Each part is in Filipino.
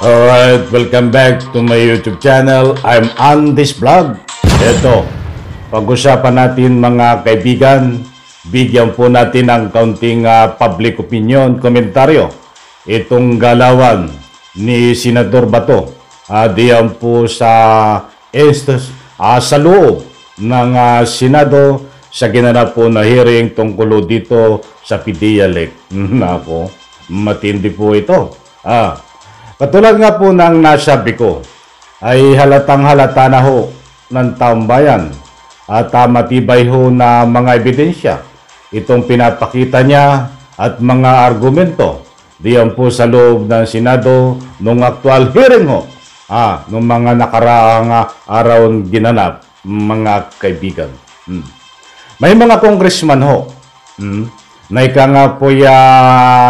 Alright, welcome back to my YouTube channel. I'm on this vlog. Ito, pag-usapan natin mga kaibigan, bigyan po natin ng kaunting public opinion, komentaryo. Itong galawan ni Senador Bato. Diyan po sa loob ng Senado sa ginanap po na hearing tungkol dito sa PDEA-LEC. Nako, matindi po ito. Katulad nga po ng nasabi ko, ay halatang halata na ho ng taong bayan at matibay ho na mga ebidensya itong pinapakita niya at mga argumento diyan po sa loob ng Senado nung actual hearing ho nung mga nakaraang araw ginanap, mga kaibigan. May mga congressman ho na ika nga po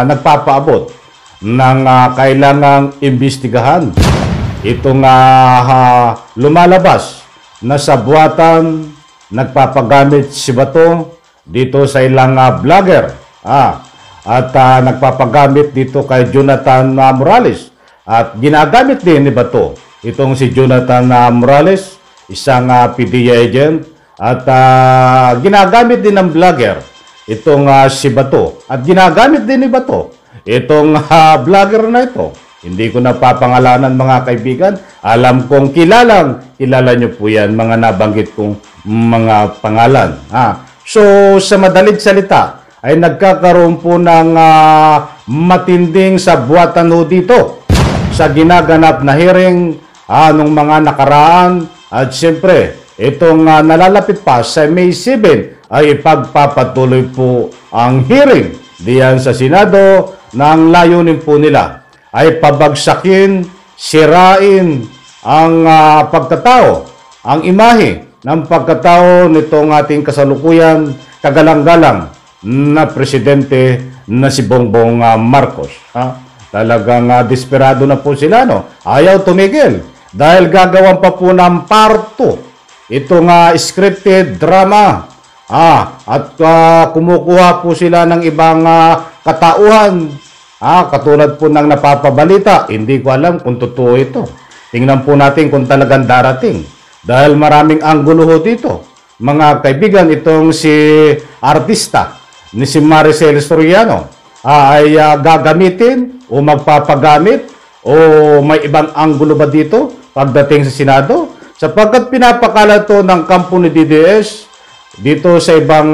nagpapaabot ng kailangang imbestigahan itong lumalabas na sa buwatan nagpapagamit si Bato dito sa ilang vlogger at nagpapagamit dito kay Jonathan Morales at ginagamit din ni Bato itong si Jonathan Morales, isang PDEA agent at ginagamit din ng vlogger itong si Bato at ginagamit din ni Bato itong vlogger na ito. Hindi ko napapangalanan mga kaibigan. Alam kong kilala nyo po yan, mga nabanggit kong mga pangalan. So, sa madaling salita, ay nagkakaroon po ng matinding sabuatan ho dito sa ginaganap na hearing nung mga nakaraan. At siyempre, itong nalalapit pa sa May 7 ay ipagpapatuloy po ang hearing diyan sa Senado na ang layunin po nila ay pabagsakin, sirain ang pagkatao, ang imahe ng pagkatao nitong ating kasalukuyan kagalang-galang na presidente na si Bongbong Marcos. Talagang desperado na po sila, no? Ayaw tumigil dahil gagawan pa po ng part 2 itong scripted drama. At kumukuha po sila ng ibang katauhan. Katulad po ng napapabalita. Hindi ko alam kung totoo ito. Tingnan po natin kung talagang darating. Dahil maraming anggulo ho dito. Mga kaibigan, itong si artista ni si Maricel Soriano ay gagamitin o magpapagamit o may ibang anggulo ba dito pagdating sa Senado? Sapagkat pinapakala to ng kampo ni DDS dito sa ibang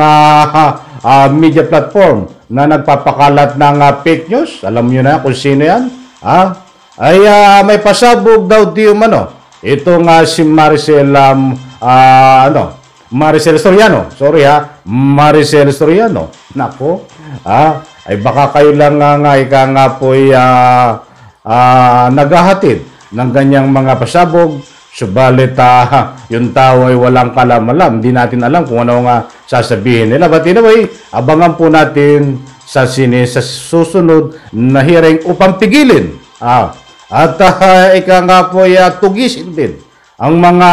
media platform na nagpapakalat ng fake news. Alam niyo na kung sino yan. Ay may pasabog daw di umano. Itong si Maricel Maricel Soriano. Sorry Maricel Soriano. Nako. Ay baka kayo lang ika nga po'y naghahatid ng ganyang mga pasabog. Subalit, yung tao ay walang kalam-alam. Hindi natin alam kung ano nga sasabihin nila. But anyway, abangan po natin sa susunod na hearing upang pigilin. At ika nga po tugisin din ang mga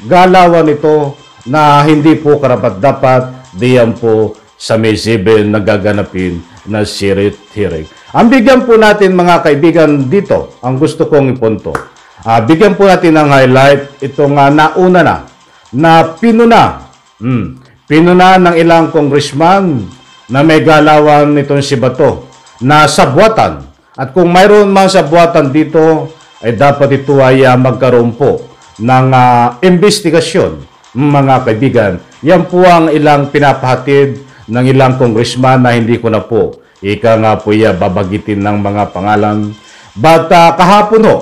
galawan ito na hindi po karapat-dapat diyan po sa May 7 nagaganapin na Senate hearing. Ang bigyan po natin mga kaibigan dito, ang gusto kong ipunto. Bigyan po natin ng highlight itong nauna na pinuna ng ilang congressman na may galawan nitong si Bato na sabuatan. At kung mayroon man sabuatan dito, ay dapat ito ay magkaroon po ng investigasyon, mga kaibigan. Yan po ang ilang pinapahatid ng ilang congressman na hindi ko na po ika nga po babagitin ng mga pangalan. But kahapon ho,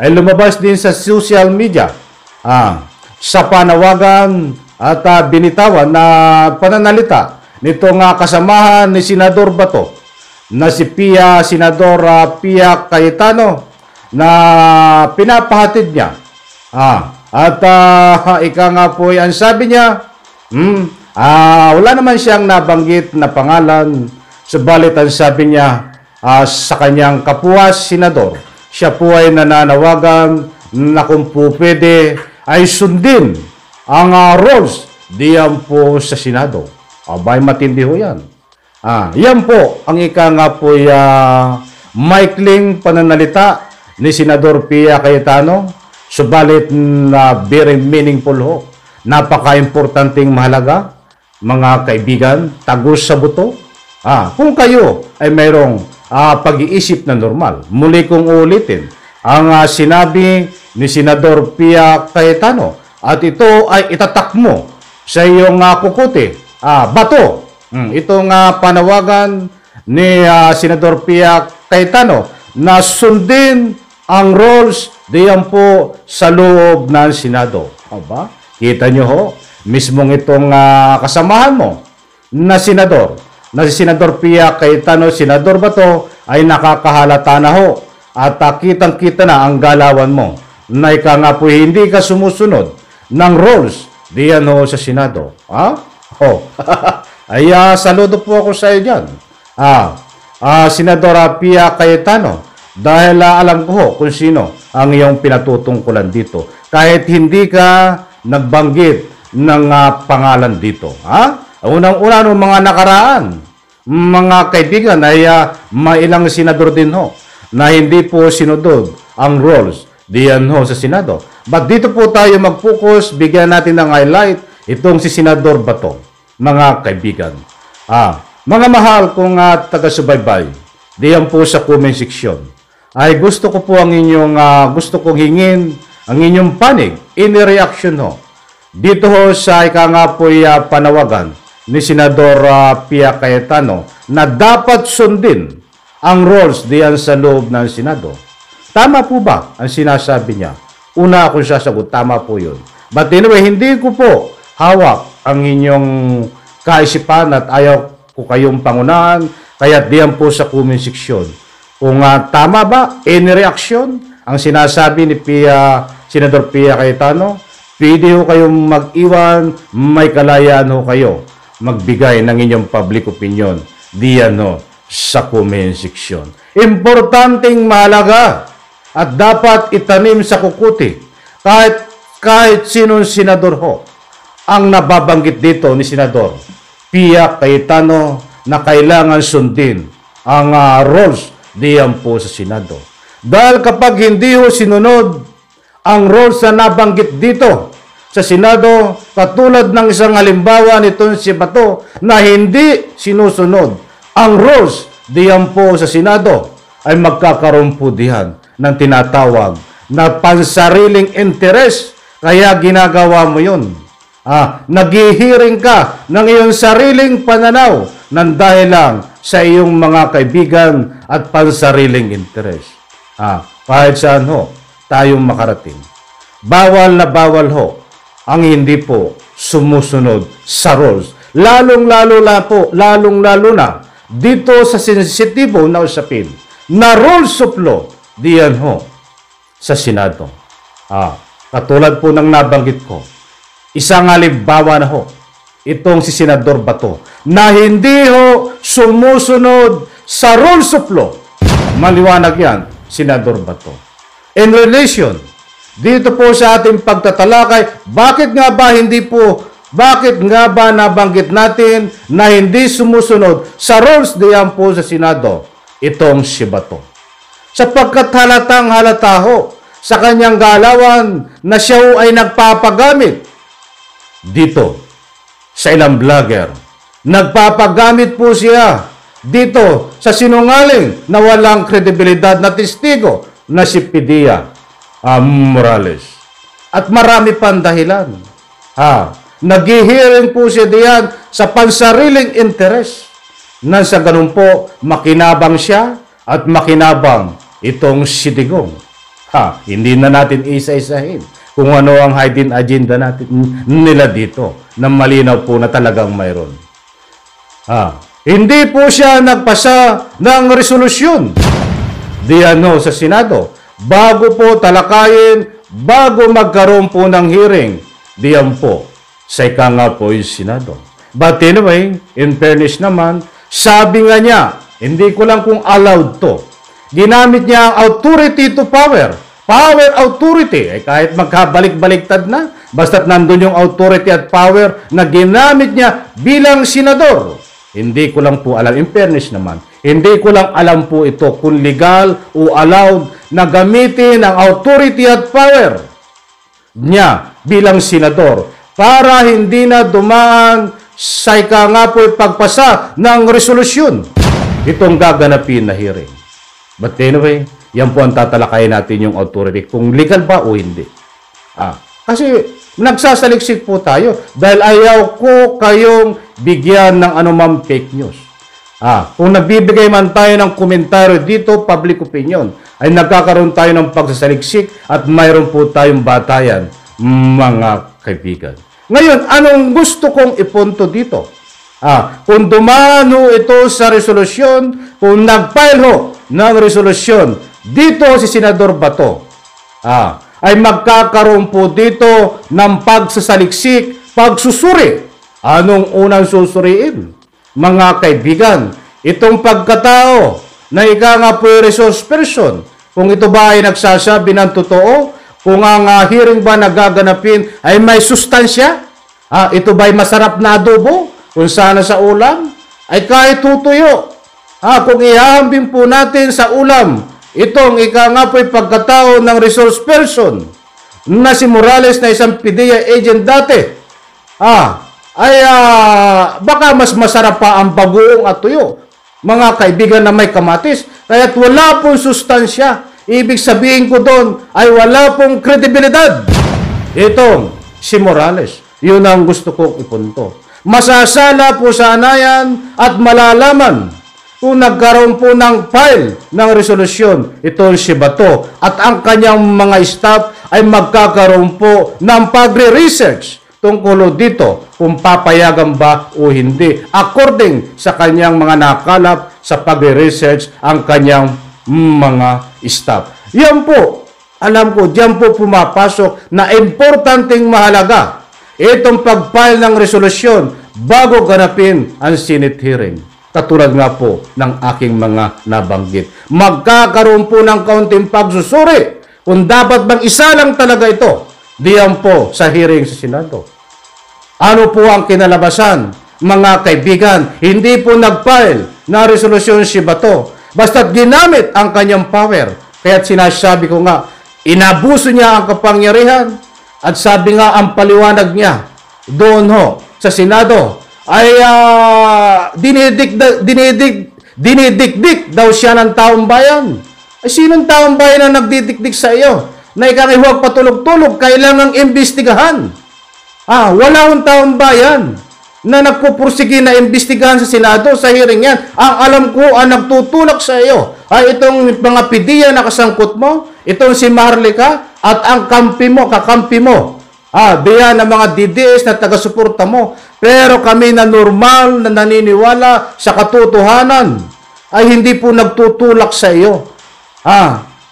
ay lumabas din sa social media sa panawagan at binitawan na pananalita nitong kasamahan ni Senador Bato na si Senador Pia Cayetano na pinapahatid niya. At ika nga po ang sabi niya, wala naman siyang nabanggit na pangalan, subalit ang sabi niya sa kanyang kapuas senador, siya po ay nananawagan na kung po pwede ay sundin ang rules diyan po sa Senado. Abay, matindi ho yan. Yan po ang ika nga po maikling pananalita ni Senador Pia Cayetano, subalit na very meaningful ho. Napaka-importanting mahalaga, mga kaibigan, tagos sa buto. Kung kayo ay mayroong pag-iisip na normal, muli kong ulitin, ang sinabi ni Senador Pia Cayetano, at ito ay itatak mo sa iyong kukuti, bato. Itong panawagan ni Senador Pia Cayetano na sundin ang rules diyan po sa loob ng Senado. Kita nyo ho, mismong itong kasamahan mo na senador, na si Senador Pia Cayetano, senador ba to, ay nakakahalata na ho. At kitang-kita na ang galawan mo na ika nga po hindi ka sumusunod ng rules diyan ho sa Senado. Ay saludo po ako sa iyo dyan. Senadora Pia Cayetano, dahil alam ko ho kung sino ang iyong pinatutungkulan dito. Kahit hindi ka nagbanggit ng pangalan dito. Unang-una ng mga nakaraan, mga kaibigan, ay mailang senador din ho na hindi po sinunod ang rules diyan ho sa Senado. But dito po tayo mag-focus, bigyan natin ng highlight itong si Senador Bato, mga kaibigan. Mga mahal kong taga-subaybay, diyan po sa comment section, ay gusto ko po ang inyong, gusto kong hingin ang inyong panig, reaction ho. Dito ho sa ika nga po'y panawagan ni Senador Pia Cayetano na dapat sundin ang rules diyan sa loob ng Senado. Tama po ba ang sinasabi niya? Una akong sasagot, tama po yun. But anyway, hindi ko po hawak ang inyong kaisipan at ayaw ko kayong pangunahan, kaya diyan po sa comment section. Kung tama ba, reaction ang sinasabi ni Senador Pia Cayetano, pwede ho kayong mag-iwan, may kalayaan ho kayo magbigay ng inyong public opinion diyan ho sa comment section. Importanteng mahalaga at dapat itanim sa kukuti kahit sinong senador ho ang nababanggit dito ni Senador Pia Cayetano na kailangan sundin ang rules diyan po sa Senado. Dahil kapag hindi ho sinunod ang rules na nabanggit dito sa Senado, katulad ng isang halimbawa nitong si Bato na hindi sinusunod ang rules diyan po sa Senado, ay magkakaroon po diyan ng tinatawag na pansariling interes. Kaya ginagawa mo yun. Naghihiring ka ng iyong sariling pananaw ng dahil lang sa iyong mga kaibigan at pansariling interes. Kahit saan ho tayong makarating. Bawal na bawal ho ang hindi po sumusunod sa rules. Lalong-lalo na dito sa sensitibo na usapin na rules of law diyan ho sa Senado. Katulad po ng nabanggit ko, isang halimbawa na ho itong si Senador Bato na hindi ho sumusunod sa rules of law. Maliwanag yan, Senador Bato. In relation dito po sa ating pagtatalakay, bakit nga ba nabanggit natin na hindi sumusunod sa rules diyan po sa Senado itong si Bato? Sapagkat halatang halata ho sa kanyang galawan na siya ay nagpapagamit dito sa ilang vlogger. Nagpapagamit po siya dito sa sinungaling na walang kredibilidad na testigo na si Pidia Morales. At marami pang dahilan. Naghihiring po siya diyan sa pansariling interes. Nang sa ganun po, makinabang siya at makinabang itong si Digong. Hindi na natin isa-isahin kung ano ang hidden agenda natin nila dito na malinaw po na talagang mayroon. Hindi po siya nagpasa ng resolusyon diyan sa Senado bago po talakayin, bago magkaroon po ng hearing diyan po sa ika nga po yung Senado. But anyway, in fairness naman, sabi nga niya, hindi ko lang kung allowed to. Ginamit niya ang authority to power. Power authority. Kahit magkabalik-baliktad na, basta't nandun yung authority at power na ginamit niya bilang senador Hindi ko lang po alam, in fairness naman, hindi ko lang alam po ito kung legal o allowed na gamitin ang authority at power niya bilang senador para hindi na dumaan sa nga po pagpasa ng resolusyon itong gaganapin na hearing. But anyway, yan po ang tatalakayin natin yung authority, kung legal ba o hindi. Kasi nagsasaliksik po tayo dahil ayaw ko kayong bigyan ng anumang fake news. Kung nagbibigay man tayo ng komentaryo dito, public opinion, ay nagkakaroon tayo ng pagsasaliksik at mayroon po tayong batayan, mga kaibigan. Ngayon, anong gusto kong ipunto dito? Kung dumano ito sa resolusyon, kung nag-file ho ng resolusyon dito si Senador Bato, ay magkakaroon po dito ng pagsasaliksik, pagsusuri. Anong unang susuriin? Mga kaibigan, itong pagkatao na ika nga po resource person, kung ito ba ay nagsasabi ng totoo, kung ang hearing ba nagaganapin ay may sustansya, ito ba ay masarap na adobo, kung sana sa ulam, ay kahit tutuyo. Kung ihahambing po natin sa ulam, itong ika nga po'y pagkatao ng resource person na si Morales na isang PDEA agent dati, baka mas masarap pa ang bagoong at tuyo, mga kaibigan na may kamatis, kaya't wala pong sustansya. Ibig sabihin ko doon ay wala pong kredibilidad itong si Morales. Yun ang gusto kong ipunto. Masasala po sana yan at malalaman kung nagkaroon po ng file ng resolusyon itong si Bato at ang kanyang mga staff ay magkakaroon po ng pagre-research tungkol dito kung papayagan ba o hindi according sa kanyang mga nakalap sa pagre-research ang kanyang mga staff. Yan po, alam ko, diyan po pumapasok na importanteng mahalaga itong pag-file ng resolusyon bago ganapin ang Senate hearing. Katulad nga po ng aking mga nabanggit. Magkakaroon po ng kaunting pagsusuri kung dapat bang isa lang talaga ito diyan po sa hearing sa Senado. Ano po ang kinalabasan? Mga kaibigan, hindi po nag-file na resolusyon si Bato. Basta't ginamit ang kanyang power. Kaya't sinasabi ko nga, inabuso niya ang kapangyarihan at sabi nga ang paliwanag niya doon ho sa Senado ay dinidikdik daw siya ng taong bayan. Ay sinong taong bayan na nagdidikdik sa iyo? Na ikaw ay huwag patulog-tulog, kailangang imbestigahan. Wala akong taong bayan na nagpupursige na imbestigahan sa Senado sa hearing yan. Ang alam ko, ang nagtutulak sa iyo ay itong mga PDEA na kasangkot mo, itong si Marlica at ang kakampi mo. Diyan ang mga DDS na taga-suporta mo. Pero kami na normal na naniniwala sa katotohanan ay hindi po nagtutulak sa iyo.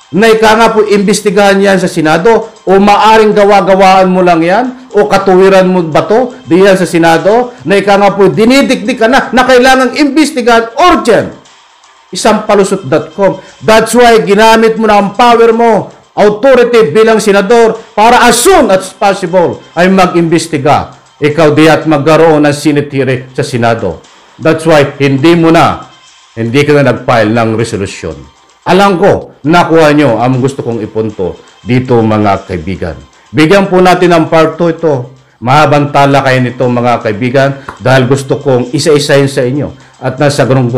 Na ika nga po imbestigahan yan sa Senado o maaring gawa-gawaan mo lang yan o katuwiran mo ba to diyan sa Senado na ika nga po dinidikdik ka na kailangang imbestigahan urgent. Isampalusot.com. That's why ginamit mo na ang power mo, authority bilang senador para as soon as possible ay mag-imbestiga. Ikaw diyan magkaroon ng Senate hearing sa Senado. That's why hindi ka na nag-file ng resolusyon. Alam ko, nakuha nyo ang gusto kong ipunto dito mga kaibigan. Bigyan po natin ng part 2 ito. Mahabang talakayan nito mga kaibigan dahil gusto kong isa-isahin sa inyo. At sa ganun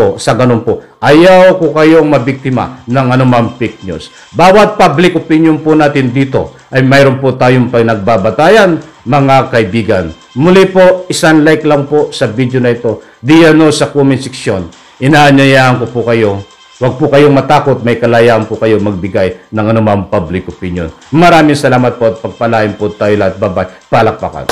po, ayaw ko kayong mabiktima ng anumang fake news. Bawat public opinion po natin dito ay mayroon po tayong pinagbabatayan mga kaibigan. Muli po, isang like lang po sa video na ito. Diyan sa comment section. Inaanyayahan ko po kayo. Huwag po kayong matakot, may kalayaan po kayo magbigay ng anumang public opinion. Maraming salamat po at pagpalain po tayo lahat. Bye-bye. Palakpakan.